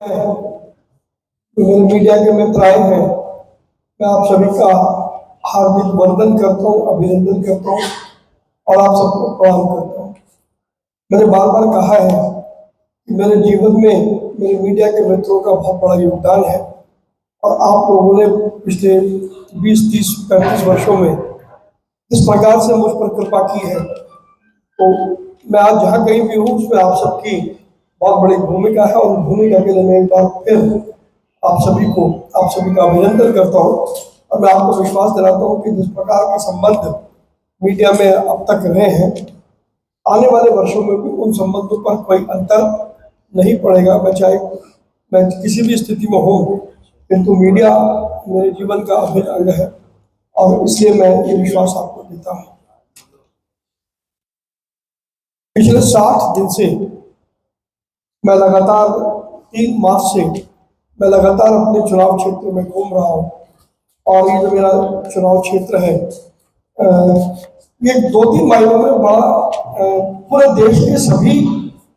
मेरे मीडिया के मित्र आए हैं, मैं आप सभी का हार्दिक वंदन करता हूँ, अभिनंदन करता हूँ और आप सबको प्रणाम करता हूँ। मैंने बार बार कहा है कि मेरे जीवन में मेरे मीडिया के मित्रों का बहुत बड़ा योगदान है और आप लोगों ने पिछले 20, 30, 35 वर्षों में इस प्रकार से मुझ पर कृपा की है, तो मैं आज जहाँ कहीं भी हूँ उसमें आप सबकी बहुत बड़ी भूमिका है और भूमिका के लिए मैं एक बार फिर आप सभी का अभिनंदन करता हूँ और मैं आपको विश्वास दिलाता हूँ कि जिस प्रकार के संबंध मीडिया में अब तक रहे हैं, आने वाले वर्षों में भी उन संबंधों पर कोई अंतर नहीं पड़ेगा। मैं किसी भी स्थिति में हूँ, किंतु मीडिया मेरे जीवन का अभिन्न अंग है और इसलिए मैं ये विश्वास आपको देता हूँ। पिछले 60 दिन से मैं लगातार 3 मार्च से मैं लगातार अपने चुनाव क्षेत्र में घूम रहा हूँ और ये जो मेरा चुनाव क्षेत्र है ये 2-3 महीनों में बड़ा पूरे देश के सभी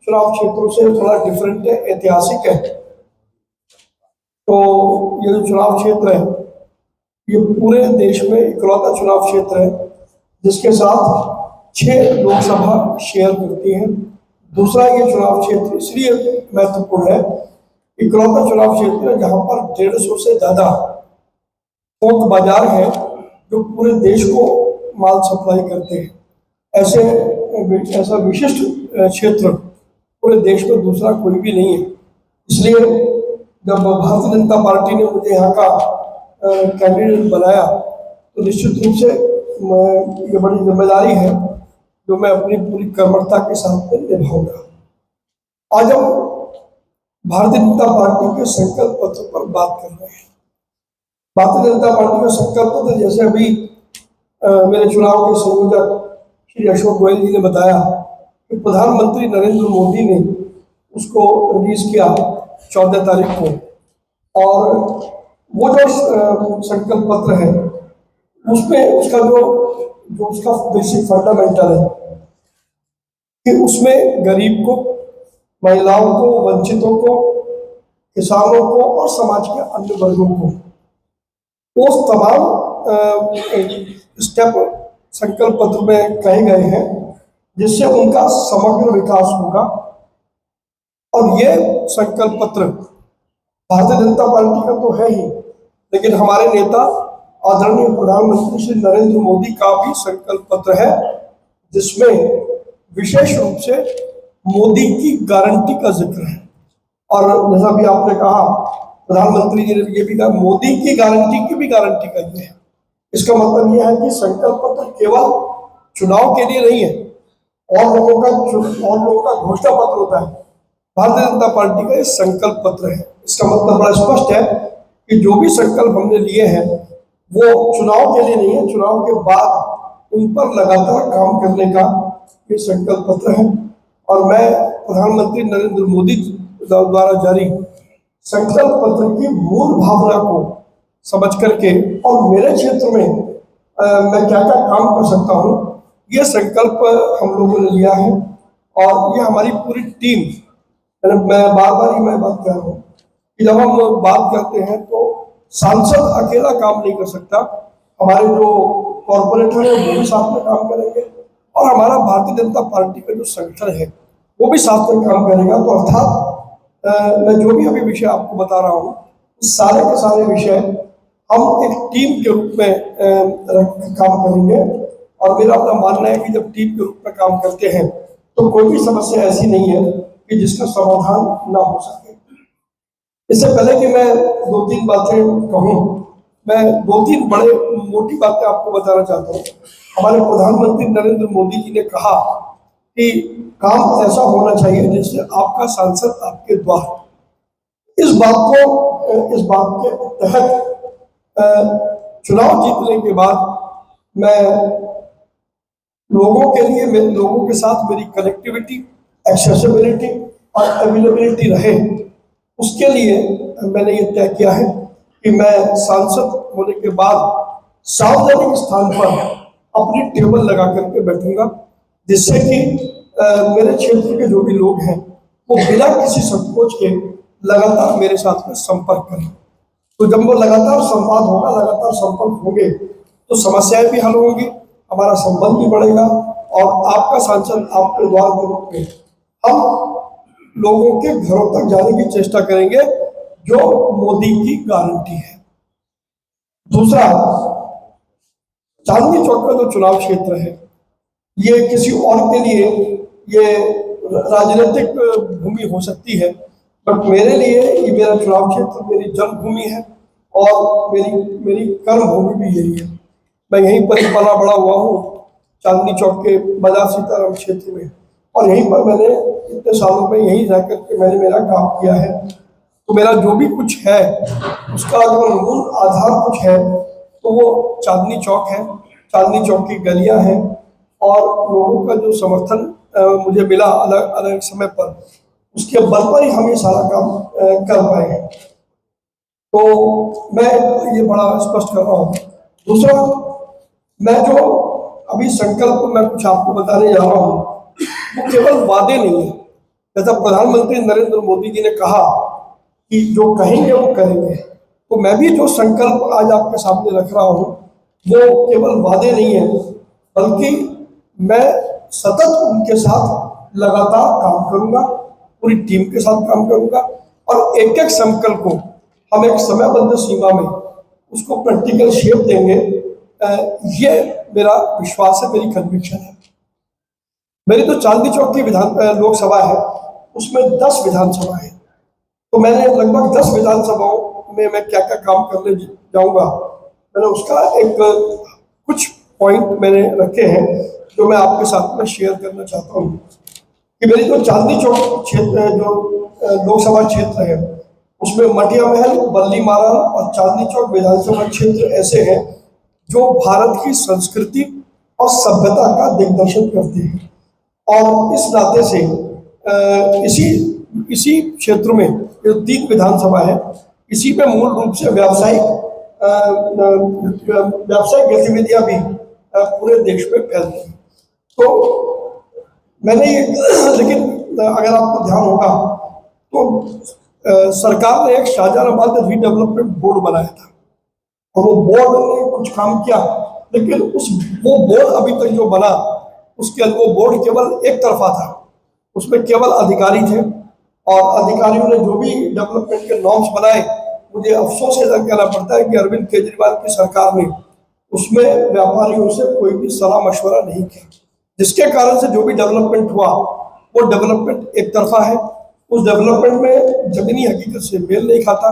चुनाव क्षेत्रों से थोड़ा डिफरेंट है, ऐतिहासिक है। तो ये जो चुनाव क्षेत्र है ये पूरे देश में इकलौता चुनाव क्षेत्र है जिसके साथ 6 लोकसभा शेयर करती हैं। दूसरा ये चुनाव क्षेत्र इसलिए महत्वपूर्ण है, इकलौता चुनाव क्षेत्र है जहाँ पर 150 से ज़्यादा थोक बाजार है जो पूरे देश को माल सप्लाई करते हैं। ऐसा विशिष्ट क्षेत्र पूरे देश में दूसरा कोई भी नहीं है। इसलिए जब भारतीय जनता पार्टी ने मुझे यहाँ का कैंडिडेट बनाया तो निश्चित रूप से ये बड़ी जिम्मेदारी है जो मैं अपनी पूरी कर्मठता के साथ में निभाऊंगा। आज हम भारतीय जनता पार्टी के संकल्प पत्र पर बात कर रहे हैं। भारतीय जनता पार्टी का संकल्प पत्र, जैसे अभी मेरे चुनाव के संयोजक श्री अशोक गोयल जी ने बताया कि प्रधानमंत्री नरेंद्र मोदी ने उसको रिलीज किया 14 तारीख को, और वो जो संकल्प पत्र है उसमें उसका बेसिक फंडामेंटल है कि उसमें गरीब को, महिलाओं को, वंचितों को, किसानों को और समाज के अन्य वर्गों को वो तमाम स्टेप संकल्प पत्र में कहे गए हैं जिससे उनका समग्र विकास होगा। और ये संकल्प पत्र भारतीय जनता पार्टी का तो है ही, लेकिन हमारे नेता आदरणीय प्रधानमंत्री श्री नरेंद्र मोदी का भी संकल्प पत्र है जिसमें विशेष रूप से मोदी की गारंटी का जिक्र है। और जैसा भी आपने कहा, प्रधानमंत्री जी ने ये भी कहा मोदी की गारंटी की भी गारंटी का ये है। इसका मतलब यह है कि संकल्प पत्र केवल चुनाव के लिए नहीं है, और लोगों का घोषणा पत्र होता है। भारतीय जनता पार्टी का ये संकल्प पत्र है। इसका मतलब बड़ा स्पष्ट है कि जो भी संकल्प हमने लिए हैं वो चुनाव के लिए नहीं है, चुनाव के बाद उन पर लगातार काम करने का ये संकल्प पत्र है। और मैं प्रधानमंत्री नरेंद्र मोदी द्वारा जारी संकल्प पत्र की मूल भावना को समझ करके और मेरे क्षेत्र में मैं क्या क्या काम कर सकता हूँ, ये संकल्प हम लोगों ने लिया है। और ये हमारी पूरी टीम, मैं बार बार ही मैं बात कर रहा हूँ कि जब हम बात करते हैं तो सांसद अकेला काम नहीं कर सकता, हमारे जो कॉर्पोरेटर है वो भी साथ में काम करेंगे और हमारा भारतीय जनता पार्टी का जो संगठन है वो भी साथ में काम करेगा। तो अर्थात मैं जो भी अभी विषय आपको बता रहा हूँ सारे के सारे विषय हम एक टीम के रूप में काम करेंगे। और मेरा अपना मानना है कि जब टीम के रूप में काम करते हैं तो कोई भी समस्या ऐसी नहीं है कि जिसका समाधान ना हो सके। इससे पहले कि मैं 2-3 बातें कहूँ, मैं 2-3 बड़े मोटी बातें आपको बताना चाहता हूँ। हमारे प्रधानमंत्री नरेंद्र मोदी जी ने कहा कि काम ऐसा होना चाहिए जिससे आपका सांसद आपके द्वार। इस बात के तहत चुनाव जीतने के बाद मैं लोगों के साथ मेरी कनेक्टिविटी, एक्सेसिबिलिटी और अवेलेबिलिटी रहे, उसके लिए मैंने ये तय किया है कि मैं सांसद होने के बाद सार्वजनिक स्थान पर अपनी टेबल लगा करके बैठूंगा, जिससे कि मेरे क्षेत्र के जो भी लोग हैं वो बिना किसी संकोच के लगातार मेरे साथ में संपर्क करें। तो जब वो लगातार संवाद होगा, लगातार संपर्क होंगे, तो समस्याएं भी हल होंगी, हमारा संबंध भी बढ़ेगा, और आपका सांसद आपके द्वार के रूप में हम लोगों के घरों तक जाने की चेष्टा करेंगे, जो मोदी की गारंटी है। दूसरा, चांदनी चौक का जो चुनाव क्षेत्र है, ये किसी और के लिए ये राजनीतिक भूमि हो सकती है, बट मेरे लिए ये मेरा चुनाव क्षेत्र मेरी जन्मभूमि है, और मेरी मेरी कर्म भूमि भी यही है। मैं यहीं पर पला बड़ा हुआ हूँ, चांदनी चौक के बाजार सीताराम क्षेत्र में, और यहीं पर मैंने इतने सालों में यहीं रह करके मैंने मेरा काम किया है। तो मेरा जो भी कुछ है उसका अगर मूल आधार कुछ है तो वो चांदनी चौक है, चांदनी चौक की गलियां हैं, और लोगों का जो समर्थन मुझे मिला अलग अलग समय पर, उसके बल पर ही हम ये सारा काम कर पाए हैं। तो मैं ये बड़ा स्पष्ट कर रहा हूँ। दूसरा, मैं जो अभी संकल्प मैं कुछ आपको बताने जा रहा हूँ, वो केवल वादे नहीं है। जैसा प्रधानमंत्री नरेंद्र मोदी जी ने कहा कि जो कहेंगे वो करेंगे, तो मैं भी जो संकल्प आज आपके सामने रख रहा हूँ वो केवल वादे नहीं है, बल्कि मैं सतत उनके साथ लगातार काम करूंगा, पूरी टीम के साथ काम करूंगा, और एक एक संकल्प को हम एक समयबद्ध सीमा में उसको प्रैक्टिकल शेप देंगे। ये मेरा विश्वास है, मेरी कन्विक्शन है। मेरी तो चांदनी चौक की लोकसभा है, उसमें 10 विधानसभा है, तो मैंने लगभग 10 विधानसभाओं में मैं क्या क्या काम करने जाऊंगा, मैंने उसका एक कुछ पॉइंट मैंने रखे हैं जो मैं आपके साथ में शेयर करना चाहता हूँ। कि मेरी जो चांदनी चौक क्षेत्र जो लोकसभा क्षेत्र है, उसमें मटिया महल, बल्ली मारा और चांदनी चौक विधानसभा क्षेत्र ऐसे हैं जो भारत की संस्कृति और सभ्यता का दिग्दर्शन करते हैं। और इस नाते से इसी क्षेत्र में जो 3 विधानसभा है, इसी में मूल रूप से व्यावसायिक गतिविधियां भी पूरे देश में फैलती हैं। तो मैंने ये लेकिन अगर आपको ध्यान होगा तो सरकार ने एक शाहजहानाबाद रीडेवलपमेंट बोर्ड बनाया था, और वो बोर्ड ने कुछ काम किया, लेकिन वो बोर्ड अभी तक जो बना वो बोर्ड केवल एक तरफा था। उसमें केवल अधिकारी थे, और अधिकारियों ने जो भी डेवलपमेंट के नॉर्म्स बनाए, मुझे अफसोस से कहना पड़ता है कि अरविंद केजरीवाल की सरकार ने उसमें व्यापारियों से कोई भी सलाह मशवरा नहीं किया, जिसके कारण से जो भी डेवलपमेंट हुआ वो डेवलपमेंट एक तरफा है। उस डेवलपमेंट में जमीनी हकीकत से मेल नहीं खाता।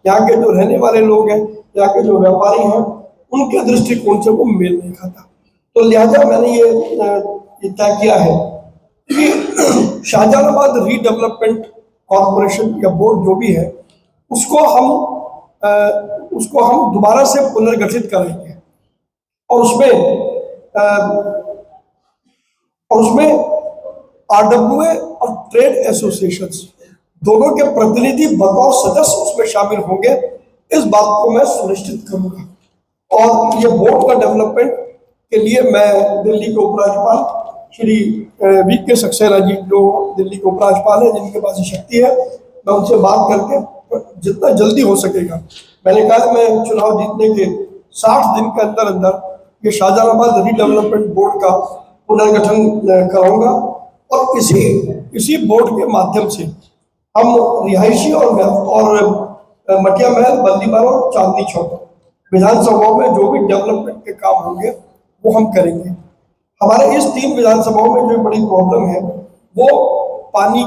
यहाँ के जो रहने वाले लोग हैं, यहाँ के जो व्यापारी हैं, उनके दृष्टिकोण से वो मेल नहीं खाता। तो लिहाजा मैंने ये तय किया है कि शाहजहानाबाद रीडेवलपमेंट कॉरपोरेशन या बोर्ड जो भी है, उसको हम दोबारा से पुनर्गठित करेंगे, और उसमें आरडब्ल्यूए और ट्रेड एसोसिएशंस दोनों के प्रतिनिधि बतौर सदस्य उसमें शामिल होंगे। इस बात को मैं सुनिश्चित करूंगा। और ये बोर्ड का डेवलपमेंट के लिए मैं दिल्ली के उपराज्यपाल श्री वी.के. सक्सेना जी, जो दिल्ली के उपराज्यपाल है, जिनके पास शक्ति है, मैं उनसे बात करके जितना जल्दी हो सकेगा, मैंने कहा मैं चुनाव जीतने के 60 दिन के अंदर अंदर ये शाहजहानाबाद रीडेवलपमेंट बोर्ड का पुनर्गठन कराऊंगा, और इसी बोर्ड के माध्यम से हम रिहायशी और मटिया महल, बल्ली मारा और चांदनी चौक विधानसभाओं में जो भी डेवलपमेंट के काम होंगे वो हम करेंगे। हमारे इस 3 विधानसभाओं में जो बड़ी प्रॉब्लम है वो पानी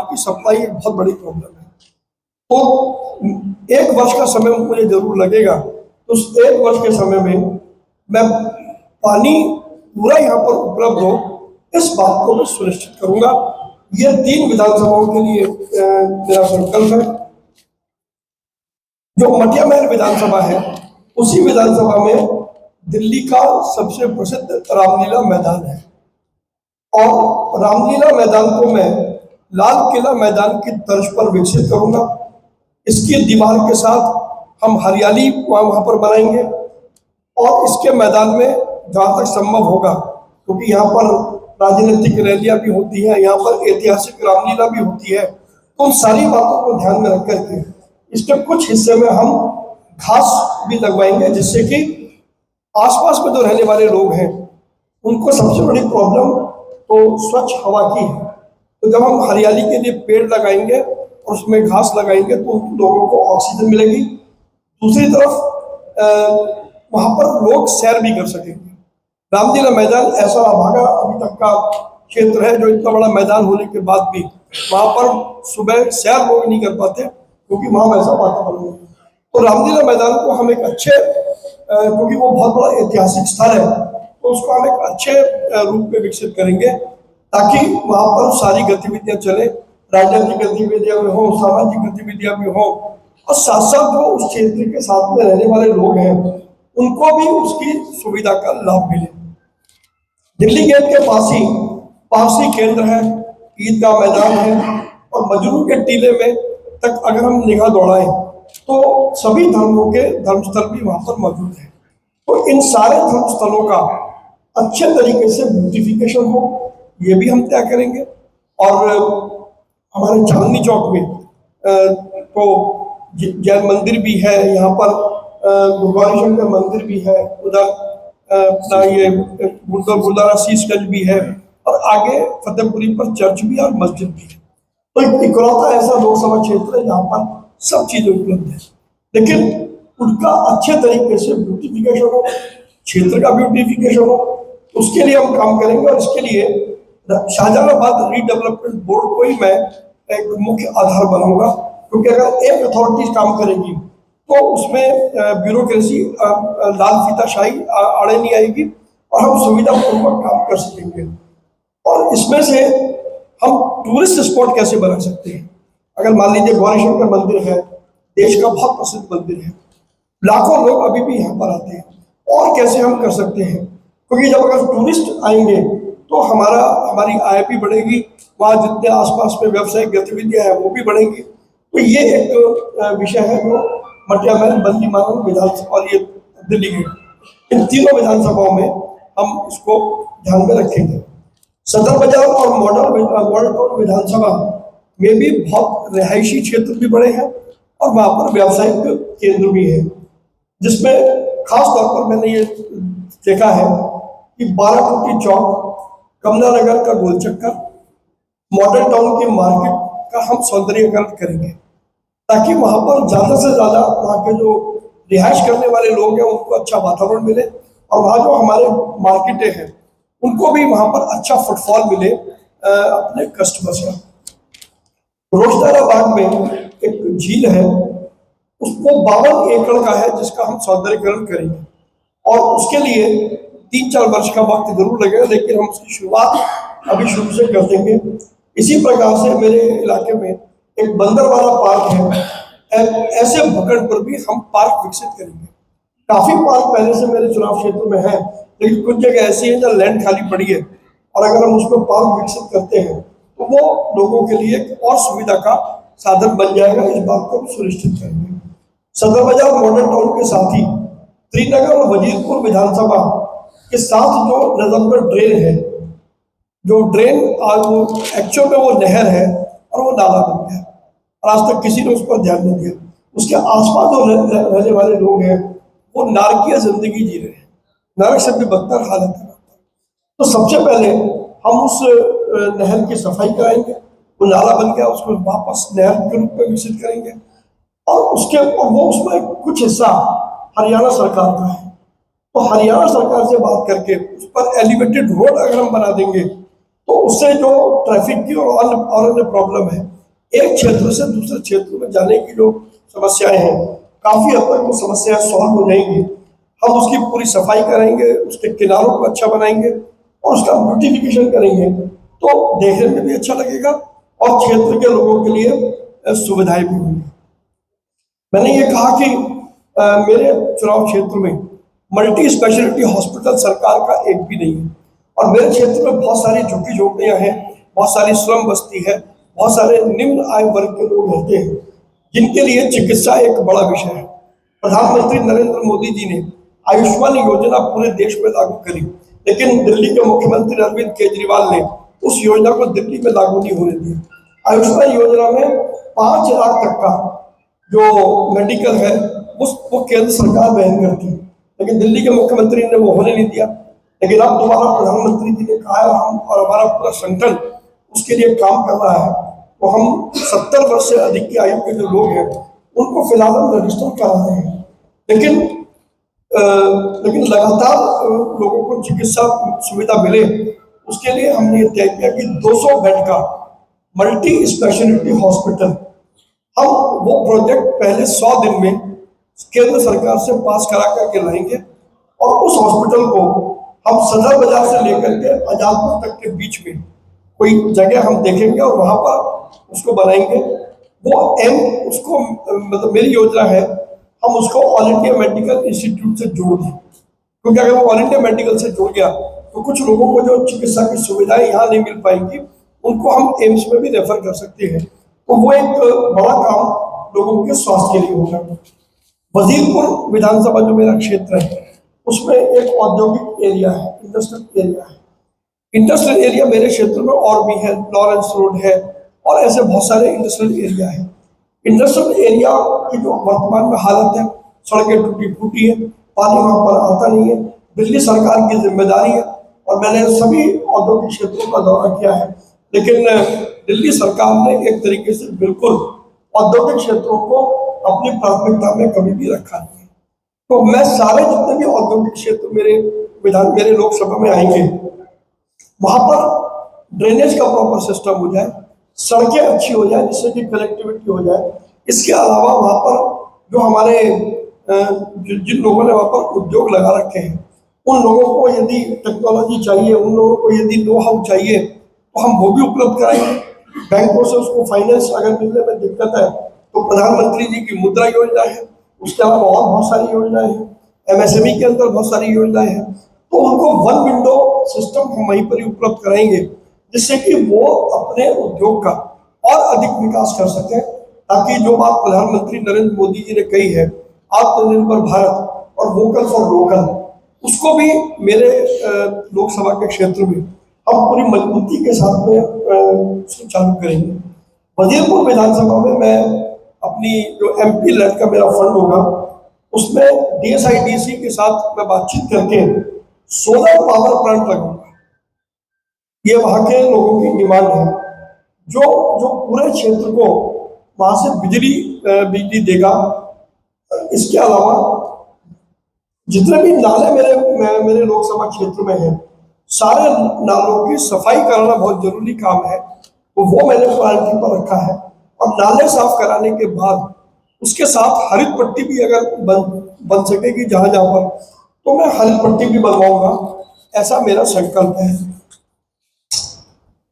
की सप्लाई एक बहुत बड़ी प्रॉब्लम है। तो 1 वर्ष का समय मुझे जरूर लगेगा, तो उस 1 वर्ष के समय में मैं पानी पूरा यहाँ पर उपलब्ध हो, इस बात को मैं सुनिश्चित करूंगा। ये 3 विधानसभाओं के लिए मेरा संकल्प है। जो मटिया महल विधानसभा है, उसी विधानसभा में दिल्ली का सबसे प्रसिद्ध रामलीला मैदान है, और रामलीला मैदान को मैं लाल किला मैदान की तर्ज पर विकसित करूंगा। इसकी दीवार के साथ हम हरियाली वहां पर बनाएंगे, और इसके मैदान में जहाँ तक संभव होगा, क्योंकि यहाँ पर राजनीतिक रैलियां भी होती हैं, यहाँ पर ऐतिहासिक रामलीला भी होती है, तो उन सारी बातों को ध्यान में रख करके इसके कुछ हिस्से में हम घास भी लगवाएंगे, जिससे कि आसपास में जो रहने वाले लोग हैं उनको सबसे बड़ी प्रॉब्लम तो स्वच्छ हवा की है। तो जब हम हरियाली के लिए पेड़ लगाएंगे और उसमें घास लगाएंगे तो उन लोगों को ऑक्सीजन मिलेगी। दूसरी तरफ वहाँ पर लोग सैर भी कर सकेंगे। रामलीला मैदान ऐसा अभागा अभी तक का क्षेत्र है जो इतना बड़ा मैदान होने के बाद भी वहाँ पर सुबह सैर लोग नहीं कर पाते, क्योंकि वहाँ वैसा वातावरण नहीं है। तो रामलीला मैदान को हम एक अच्छे, क्योंकि वो बहुत बड़ा ऐतिहासिक स्थल है, तो उसको हम एक अच्छे रूप में विकसित करेंगे ताकि वहाँ पर सारी गतिविधियां चले, राजनीतिक गतिविधियां भी हो, सामाजिक गतिविधियां भी हो, और साथ साथ जो उस क्षेत्र के साथ में रहने वाले लोग हैं उनको भी उसकी सुविधा का लाभ मिले। दिल्ली गेट के पास ही पारसी केंद्र है, ईदगाह मैदान है, और मजनू के टीले में तक अगर हम निगाह दौड़ाएं तो सभी धर्मों के धर्मस्थल भी वहां पर मौजूद है। तो इन सारे धर्मस्थलों का अच्छे तरीके से ब्यूटिफिकेशन हो, ये भी हम तय करेंगे। और हमारे चांदनी चौक में तो जैन मंदिर भी है, यहाँ पर गौरी शंकर मंदिर भी है, उधर अपना ये गुरुद्वारा शीशगंज भी है, और आगे फतेहपुरी पर चर्च भी और मस्जिद भी है। तो एक इकलौता ऐसा लोकसभा क्षेत्र है जहाँ पर सब चीजें उपलब्ध है, लेकिन उनका अच्छे तरीके से ब्यूटिफिकेशन हो, क्षेत्र का ब्यूटिफिकेशन हो, उसके लिए हम काम करेंगे। और इसके लिए शाहजहानाबाद रीडेवलपमेंट बोर्ड को ही मैं एक मुख्य आधार बनाऊंगा, क्योंकि अगर एक अथॉरिटी काम करेगी तो उसमें ब्यूरोक्रेसी लाल फीताशाही आड़े नहीं आएगी और हम सुविधापूर्वक काम कर सकेंगे। और इसमें से हम टूरिस्ट स्पॉट कैसे बना सकते हैं? अगर मान लीजिए गौरी शंकर मंदिर है, देश का बहुत प्रसिद्ध मंदिर है, लाखों लोग अभी भी यहाँ पर आते हैं, और कैसे हम कर सकते हैं? क्योंकि जब अगर टूरिस्ट आएंगे तो हमारी आय भी बढ़ेगी, वहाँ जितने आसपास में व्यावसायिक गतिविधियां हैं वो भी बढ़ेंगी। तो ये एक विषय है जो मटिया महल, बंदी मानव विधानसभा और ये दिल्ली गेट, इन तीनों विधानसभाओं में हम इसको ध्यान में रखेंगे। सदर बाजार और मॉडल टाउन विधानसभा में भी बहुत रिहायशी क्षेत्र भी बड़े हैं और वहाँ पर व्यावसायिक केंद्र भी है, जिसमें खास तौर पर मैंने ये देखा है कि 12 टूटी चौक, कमला नगर का गोल चक्कर, मॉडल टाउन की मार्केट का हम सौंदर्यीकरण करेंगे, ताकि वहाँ पर ज़्यादा से ज़्यादा वहाँ के जो रिहाइश करने वाले लोग हैं उनको अच्छा वातावरण मिले, और वहाँ जो हमारे मार्केटें हैं उनको भी वहाँ पर अच्छा फुटफॉल मिले अपने कस्टमर्स का। रोशनारा बाग में एक झील है, उसको 52 एकड़ का है, जिसका हम सौंदर्यीकरण करेंगे, और उसके लिए 3-4 वर्ष का वक्त जरूर लगेगा, लेकिन हम उसकी शुरुआत अभी शुरू से कर देंगे। इसी प्रकार से मेरे इलाके में एक बंदरवाला पार्क है, ऐसे भूखंड पर भी हम पार्क विकसित करेंगे। काफी पार्क पहले से मेरे चुनाव क्षेत्र में है, लेकिन कुछ जगह ऐसी है जहाँ लैंड खाली पड़ी है, और अगर हम उसमें पार्क विकसित करते हैं तो वो लोगों के लिए एक और सुविधा का साधन बन जाएगा। इस बात को सुनिश्चित करेंगे। सदर बाजार मॉडल टाउन के साथ ही श्रीनगर और वजीरपुर विधानसभा के साथ जो नजमगढ़ ड्रेन है, जो ड्रेन आज वो एक्चुअल में वो नहर है और वो नाला बन गया, और आज तक किसी ने उस पर ध्यान नहीं दिया। उसके आसपास जो रहने वाले लोग हैं वो नारकीय जिंदगी जी रहे हैं, नरक से भी बदतर हालत है। तो सबसे पहले हम उस नहर की सफाई कराएंगे, वो नाला बन गया उसको वापस नहर के रूप में विकसित करेंगे, और वो उसमें कुछ हिस्सा हरियाणा सरकार का है। तो हरियाणा सरकार से बात करके उस पर एलिवेटेड रोड अगर हम बना देंगे तो उससे जो ट्रैफिक की और अन्य प्रॉब्लम है, एक क्षेत्र से दूसरे क्षेत्र में जाने की जो समस्याएं हैं, काफी हद तक वो समस्याएं सॉल्व हो जाएंगी। हम उसकी पूरी सफाई करेंगे, उसके किनारों को अच्छा बनाएंगे और उसका ब्यूटिफिकेशन करेंगे, तो देखने में भी अच्छा लगेगा और क्षेत्र के लोगों के लिए सुविधाएं भी होंगी। मैंने ये कहा कि मेरे चुनाव क्षेत्र में मल्टी स्पेशलिटी हॉस्पिटल सरकार का एक भी नहीं है, और मेरे क्षेत्र में बहुत सारी झुग्गी झोपड़ियां हैं, बहुत सारी श्रम बस्ती है, बहुत सारे निम्न आय वर्ग के लोग रहते हैं, जिनके लिए चिकित्सा एक बड़ा विषय है। प्रधानमंत्री नरेंद्र मोदी जी ने आयुष्मान योजना पूरे देश में लागू करी, लेकिन दिल्ली के मुख्यमंत्री अरविंद केजरीवाल ने उस योजना को दिल्ली में लागू नहीं होने दिया। आयुष्मान योजना में 5 लाख तक का जो मेडिकल है वो केंद्र सरकार वहन करती है, लेकिन दिल्ली के मुख्यमंत्री ने वो होने नहीं दिया। लेकिन अब दोबारा प्रधानमंत्री जी ने कहा है, हम और हमारा पूरा संगठन उसके लिए काम कर रहा है। तो हम 70 वर्ष से अधिक की आयु के जो लोग हैं उनको फिलहाल हम रजिस्टर करा रहे हैं, लेकिन लेकिन लगातार लोगों को चिकित्सा सुविधा मिले उसके लिए हमने ये तय किया कि 200 बेड का मल्टी स्पेशलिटी हॉस्पिटल हम वो प्रोजेक्ट पहले 100 दिन में केंद्र सरकार से पास करा करके लाएंगे और उस हॉस्पिटल को हम सदर बाजार से लेकर के आजादपुर तक के बीच में कोई जगह हम देखेंगे और वहां पर उसको बनाएंगे। वो एम उसको मतलब मेरी योजना है हम उसको ऑल इंडिया मेडिकल इंस्टीट्यूट से जोड़ दें, क्योंकि अगर वो ऑल इंडिया मेडिकल से जुड़ गया तो कुछ लोगों को जो चिकित्सा की सुविधाएं यहाँ नहीं मिल पाएंगी उनको हम एम्स में भी रेफर कर सकते हैं। तो वो एक बड़ा काम लोगों के स्वास्थ्य के लिए होगा। वजीरपुर विधानसभा जो मेरा क्षेत्र है उसमें एक औद्योगिक एरिया है, इंडस्ट्रियल एरिया है। इंडस्ट्रियल एरिया मेरे क्षेत्र में और भी है, लॉरेंस रोड है और ऐसे बहुत सारे इंडस्ट्रियल एरिया है। इंडस्ट्रियल एरिया की जो वर्तमान में हालत है, सड़कें टूटी फूटी है, पानी वहाँ पर आता नहीं है, दिल्ली सरकार की जिम्मेदारी है और मैंने सभी औद्योगिक क्षेत्रों का दौरा किया है, लेकिन दिल्ली सरकार ने एक तरीके से बिल्कुल औद्योगिक क्षेत्रों को अपनी प्राथमिकता में कभी भी रखा नहीं है। तो मैं सारे जितने भी औद्योगिक क्षेत्र मेरे लोकसभा में आएंगे वहां पर ड्रेनेज का प्रॉपर सिस्टम हो जाए, सड़कें अच्छी हो जाए जिससे कि कनेक्टिविटी हो जाए। इसके अलावा वहां पर जो हमारे जिन लोगों ने वहां पर उद्योग लगा रखे हैं उन लोगों को यदि टेक्नोलॉजी चाहिए, उन लोगों को यदि नो हाउ चाहिए तो हम वो भी उपलब्ध कराएंगे। बैंकों से उसको फाइनेंस अगर मिलने में दिक्कत है तो प्रधानमंत्री जी की मुद्रा योजना है, उसके अलावा और बहुत सारी योजनाएं हैं, एमएसएमई के अंदर बहुत सारी योजनाएं हैं। तो उनको वन विंडो सिस्टम हम वहीं पर ही उपलब्ध कराएंगे जिससे कि वो अपने उद्योग का और अधिक विकास कर सकें, ताकि जो बात प्रधानमंत्री नरेंद्र मोदी जी ने कही है आत्मनिर्भर भारत और वोकल फॉर लोकल, उसको भी मेरे लोकसभा के क्षेत्र में हम पूरी मजबूती के साथ में उसको चालू करेंगे। वजीरपुर विधानसभा में मैं अपनी जो एमपी लेड का मेरा फंड होगा उसमें डीएसआईडीसी के साथ मैं बातचीत करके सोलर पावर प्लांट लगाऊंगा। ये वहाँ के लोगों की डिमांड है जो जो पूरे क्षेत्र को वहाँ से बिजली देगा। इसके अलावा जितने भी नाले मेरे लोकसभा क्षेत्र में हैं सारे नालों की सफाई कराना बहुत जरूरी काम है, तो वो मैंने प्रायोरिटी पर रखा है। और नाले साफ कराने के बाद उसके साथ हरित पट्टी भी अगर बन सकेगी जहां जहां पर, तो मैं हरित पट्टी भी बनवाऊंगा, ऐसा मेरा संकल्प है।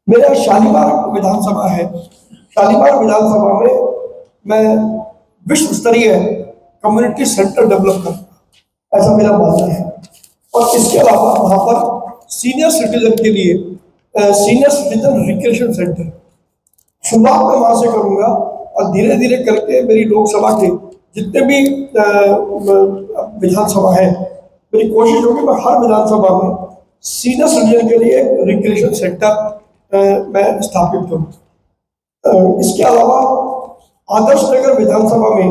मेरा शालीमार विधानसभा है, शालीमार विधानसभा में मैं विश्व स्तरीय कम्युनिटी सेंटर डेवलप करूंगा, ऐसा मेरा मानना है। और इसके अलावा वहां पर सीनियर सिटीजन के लिए सीनियर सिटीजन रिक्रिएशन सेंटर शुरुआत मैं वहां से करूंगा और धीरे धीरे करके मेरी लोकसभा के जितने भी विधानसभा है मेरी कोशिश होगी मैं हर विधानसभा में सीनियर सिटीजन के लिए रिक्रिएशन सेंटर मैं स्थापित करूँ। इसके अलावा आदर्श नगर विधानसभा में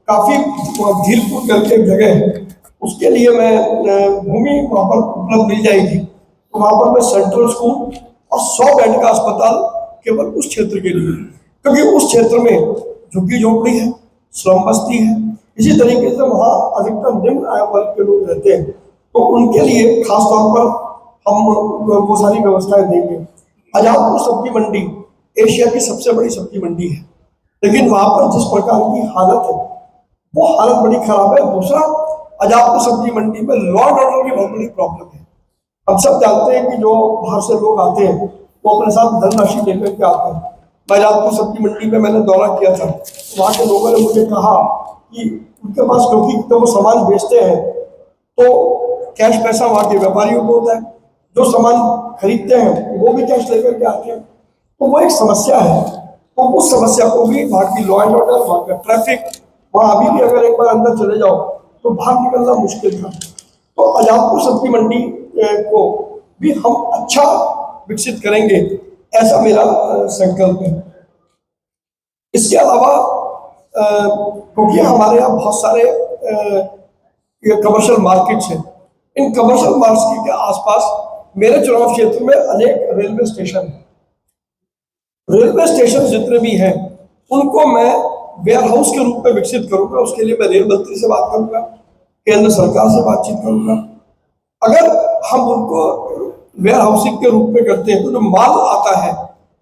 काफी धीरपुर करके जगह है, उसके लिए मैं भूमि वहां पर उपलब्ध मिल जाएगी, तो वहां पर मैं सेंट्रल स्कूल और 100 बेड का अस्पताल केवल उस क्षेत्र के लिए, क्योंकि उस क्षेत्र में झुग्गी झोपड़ी है, श्रम बस्ती है, इसी तरीके से वहाँ अधिकतर निम्न आय वर्ग के लोग रहते हैं, तो उनके लिए खास तौर पर हम वो सारी व्यवस्थाएं देंगे। आजादपुर सब्जी मंडी एशिया की सबसे बड़ी सब्जी मंडी है, लेकिन वहां पर जिस प्रकार की हालत है वो हालत बड़ी खराब है। दूसरा, आजादपुर सब्जी मंडी में लॉ एंड ऑर्डर की बहुत बड़ी प्रॉब्लम है। हम सब जानते हैं कि जो बाहर से लोग आते हैं वो अपने साथ धनराशि लेकर के आते हैं। आजादपुर सब्जी मंडी में मैंने दौरा किया था, वहाँ के लोगों ने मुझे कहा कि उनके पास, क्योंकि जब वो सामान बेचते हैं तो कैश पैसा वहाँ के व्यापारियों को होता है, जो सामान खरीदते हैं वो भी कैश लेकर के आते हैं, तो वो एक समस्या है। तो उस समस्या को भी, वहाँ की लॉ एंड ऑर्डर, वहाँ का ट्रैफिक, वहाँ अभी भी अगर एक बार अंदर चले जाओ तो बाहर निकलना मुश्किल था। तो आजादपुर सब्जी मंडी को भी हम अच्छा विकसित करेंगे, ऐसा मेरा संकल्प है। इसके अलावा क्योंकि हमारे यहाँ बहुत सारे ये कमर्शियल मार्केट्स हैं, इन कमर्शियल मार्केट के आसपास मेरे चुनाव क्षेत्र में अनेक रेलवे स्टेशन हैं। रेलवे स्टेशन जितने भी हैं उनको मैं वेयर हाउस के रूप में विकसित करूंगा। उसके लिए मैं रेल मंत्री से बात करूंगा, केंद्र सरकार से बातचीत करूंगा। अगर हम उनको वेयर हाउसिंग के रूप में करते हैं तो जो माल आता है,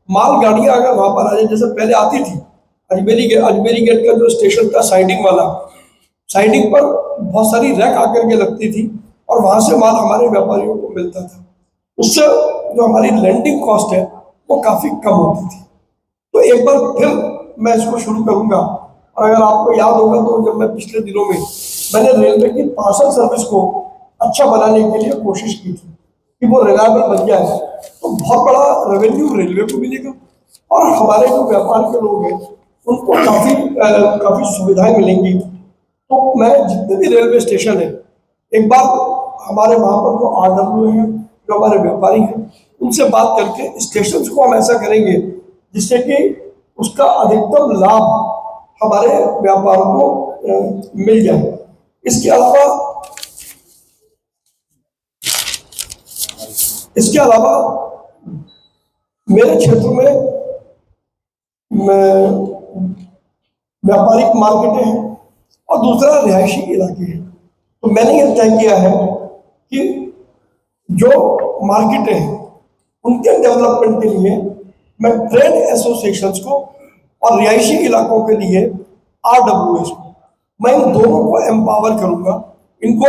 माल गाड़ियां अगर वहां पर आ जाए, जैसे पहले आती थी अजमेरी गेट का जो स्टेशन था साइडिंग वाला, साइडिंग पर बहुत सारी रैक आकर के लगती थी और वहां से माल हमारे व्यापारियों को मिलता था। उससे जो हमारी लैंडिंग कॉस्ट है वो काफी कम होती थी। तो एक बार फिर मैं इसको शुरू करूंगा। और अगर आपको याद होगा तो जब मैं पिछले दिनों में मैंने रेलवे की पार्सल सर्विस को अच्छा बनाने के लिए कोशिश की थी कि वो रिलायबल बन जाए, तो बहुत बड़ा रेवेन्यू रेलवे को मिलेगा और हमारे जो व्यापार के लोग हैं उनको काफी सुविधाएं मिलेंगी। तो मैं जितने भी रेलवे स्टेशन है, एक बार हमारे वहाँ पर जो RW हैं, जो हमारे व्यापारी हैं, उनसे बात करके स्टेशन को हम ऐसा करेंगे जिससे कि उसका अधिकतम लाभ हमारे व्यापार को मिल जाए। इसके अलावा मेरे क्षेत्र में व्यापारिक मार्केटें हैं और दूसरा रिहायशी इलाके हैं। तो मैंने ये तय किया है कि जो मार्केटें हैं उनके डेवलपमेंट के लिए मैं ट्रेड एसोसिएशंस को और रिहायशी इलाकों के लिए RWS को, मैं इन दोनों को एम्पावर करूंगा। इनको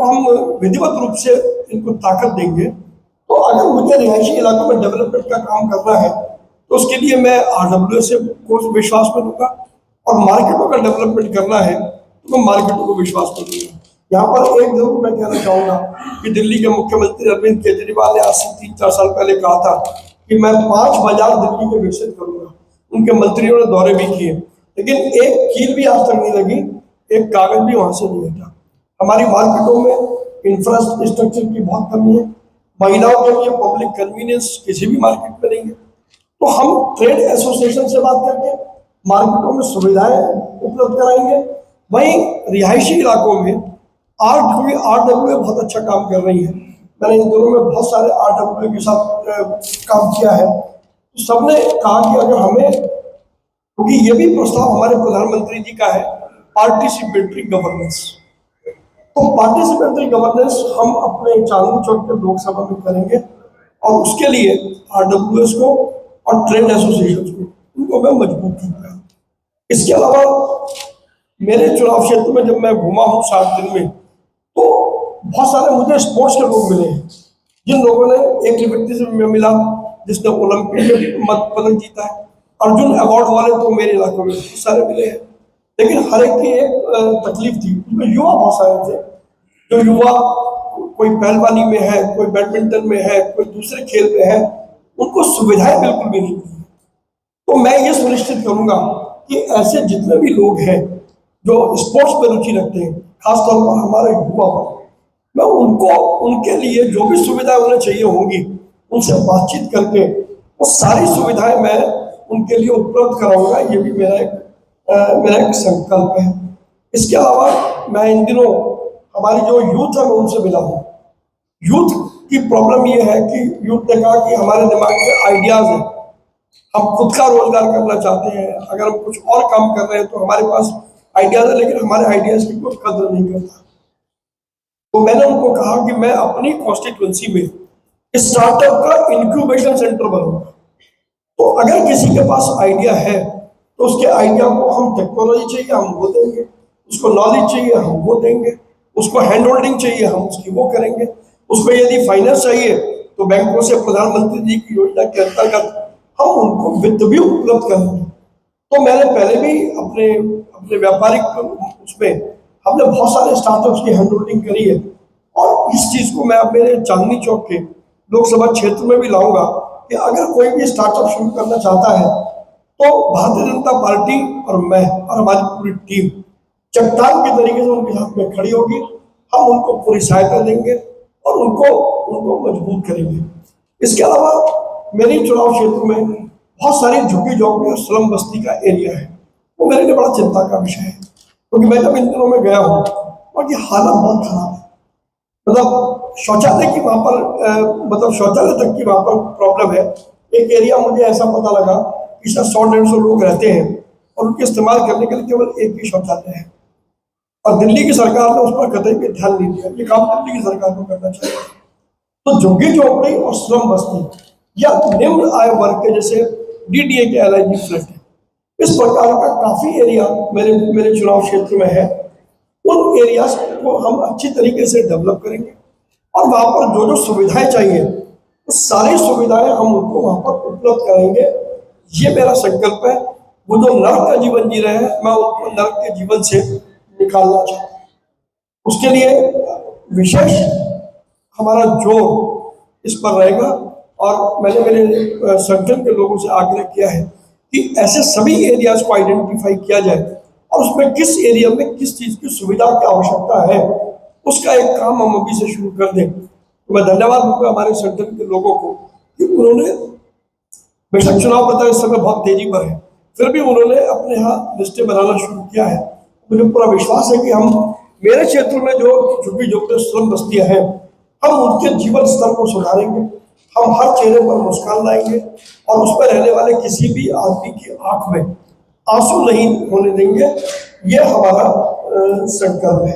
हम विधिवत रूप से इनको ताकत देंगे। तो अगर मुझे रिहायशी इलाकों में डेवलपमेंट का काम करना है तो उसके लिए मैं RWS को विश्वास में लूंगा, और मार्केटों का डेवलपमेंट करना है तो मैं मार्केटों को विश्वास में लूंगा। यहाँ पर एक जरूर मैं कहना चाहूँगा कि दिल्ली के मुख्यमंत्री अरविंद केजरीवाल ने आज से 3-4 साल पहले कहा था कि मैं 5 बाजार दिल्ली के विकसित करूंगा। उनके मंत्रियों ने दौरे भी किए, लेकिन एक कील भी आज तक नहीं लगी, एक कागज भी वहां से नहीं हटा। हमारी मार्केटों में इंफ्रास्ट्रक्चर की बहुत कमी है, महिलाओं के लिए पब्लिक कन्वीनियंस किसी भी मार्केट में नहीं है। तो हम ट्रेड एसोसिएशन से बात करके मार्केटों में सुविधाएं उपलब्ध कराएंगे। वहीं रिहायशी इलाकों में RWA बहुत अच्छा काम कर रही है। मैंने इन दोनों में बहुत सारे RWA के साथ काम किया है। तो सबने कहा कि अगर हमें, क्योंकि ये भी प्रस्ताव हमारे प्रधानमंत्री जी का है, पार्टिसिपेटरी गवर्नेंस, तो पार्टिसिपेटरी गवर्नेंस हम अपने चांदनी चौक के लोकसभा में करेंगे और उसके लिए RWS को और ट्रेड एसोसिएशन को उनको मैं मजबूत करूंगा। इसके अलावा मेरे चुनाव क्षेत्र में जब मैं घूमा हूँ 60 दिन में, तो बहुत सारे मुझे स्पोर्ट्स के लोग मिले हैं, जिन लोगों ने, एक व्यक्ति से मिला जिसने ओलंपिक में पदक जीता है, अर्जुन अवार्ड वाले तो मेरे इलाकों में बहुत सारे मिले हैं। लेकिन हर एक की एक तकलीफ थी, उसमें युवा बहुत सारे थे। जो युवा कोई पहलवानी में है, कोई बैडमिंटन में है, कोई दूसरे खेल में है, उनको सुविधाएं बिल्कुल भी नहीं मिली। तो मैं ये सुनिश्चित करूंगा कि ऐसे जितने भी लोग हैं जो स्पोर्ट्स पर रुचि रखते हैं, खासतौर पर हमारे युवा वर्ग, मैं उनके लिए जो भी सुविधाएं उन्हें चाहिए होंगी उनसे बातचीत करके वो सारी सुविधाएं मैं उनके लिए उपलब्ध कराऊंगा। ये भी मेरा एक संकल्प है। इसके अलावा मैं इन दिनों हमारी जो यूथ है मैं उनसे मिला हूँ। यूथ की प्रॉब्लम ये है कि यूथ ने कहा कि हमारे दिमाग में आइडियाज है, हम खुद का रोजगार करना चाहते हैं, अगर हम कुछ और काम कर रहे हैं तो हमारे पास आइडियाज है, लेकिन हमारे आइडियाज की कोई कदर नहीं करता। तो मैंने उनको कहा कि मैं अपनी कॉन्स्टिट्यूएंसी में स्टार्टअप का इंक्यूबेशन सेंटर बनाऊंगा। तो अगर किसी के पास आइडिया है तो उसके आइडिया को, हम टेक्नोलॉजी चाहिए हम वो देंगे, उसको नॉलेज चाहिए हम वो देंगे, उसको हैंड होल्डिंग चाहिए हम उसकी वो करेंगे, उसको यदि फाइनेंस चाहिए तो बैंकों से प्रधानमंत्री जी की योजना के अंतर्गत हम उनको वित्त भी उपलब्ध करेंगे। तो मैंने पहले भी अपने व्यापारिक उसमें हमने बहुत सारे स्टार्टअप्स की हैंड होल्डिंग करी है, और इस चीज को मैं अब मेरे चांदनी चौक के लोकसभा क्षेत्र में भी लाऊंगा कि अगर कोई भी स्टार्टअप शुरू करना चाहता है तो भारतीय जनता पार्टी और मैं और हमारी पूरी टीम चट्टान के तरीके से उनके साथ में खड़ी होगी। हम उनको पूरी सहायता देंगे और उनको मजबूत करेंगे। इसके अलावा मेरे चुनाव क्षेत्र में बहुत सारी झुग्गी झोंपड़ी और स्लम बस्ती का एरिया है, वो मेरे लिए बड़ा चिंता का विषय है, क्योंकि मैं जब इन दिनों में गया हूँ और ये हालत बहुत खराब है। मतलब शौचालय की वहाँ पर मतलब शौचालय तक की वहाँ पर प्रॉब्लम है। एक एरिया मुझे ऐसा पता लगा कि शायद 100-150 लोग रहते हैं और उनके इस्तेमाल करने के लिए केवल एक ही शौचालय है, और दिल्ली की सरकार ने उस पर कतई भी ध्यान नहीं दिया। ये काम दिल्ली की सरकार को करना चाहिए। तो झुग्गी झोपड़ी और स्लम बस्ती या निम्न आय वर्ग के जैसे डीडीए के एलआईजी फ्लैट है, इस प्रकार का काफी एरिया मेरे मेरे चुनाव क्षेत्र में है। उन एरियाज को हम अच्छी तरीके से डेवलप करेंगे और वहाँ पर जो जो सुविधाएं चाहिए वो सारी सुविधाएं हम उनको वहाँ पर उपलब्ध कराएंगे। ये मेरा संकल्प है। वो जो नर्क का जीवन जी रहे हैं, मैं उनको नर्क के जीवन से निकालना चाहता हूँ। उसके लिए विशेष हमारा जोर इस पर रहेगा, और मैंने मेरे संगठन के लोगों से आग्रह किया है कि ऐसे सभी एरियाज को आइडेंटिफाई किया जाए और उसमें किस एरिया में किस चीज की सुविधा की आवश्यकता है उसका एक काम हम अभी से शुरू कर दें। तो मैं धन्यवाद दूंगा हमारे संगठन के लोगों को कि उन्होंने, बेशक चुनाव प्रचार इस समय बहुत तेजी पर है, फिर भी उन्होंने अपने यहाँ लिस्टें बनाना शुरू किया है। मुझे पूरा विश्वास है कि हम मेरे क्षेत्र में जो झुग्गी झोपड़ी स्लम बस्तियां हैं, हम उनके जीवन स्तर को सुधारेंगे। हम हर चेहरे पर मुस्कान लाएंगे और उस पर रहने वाले किसी भी आदमी की आंख में आंसू नहीं होने देंगे। ये हमारा संकल्प है।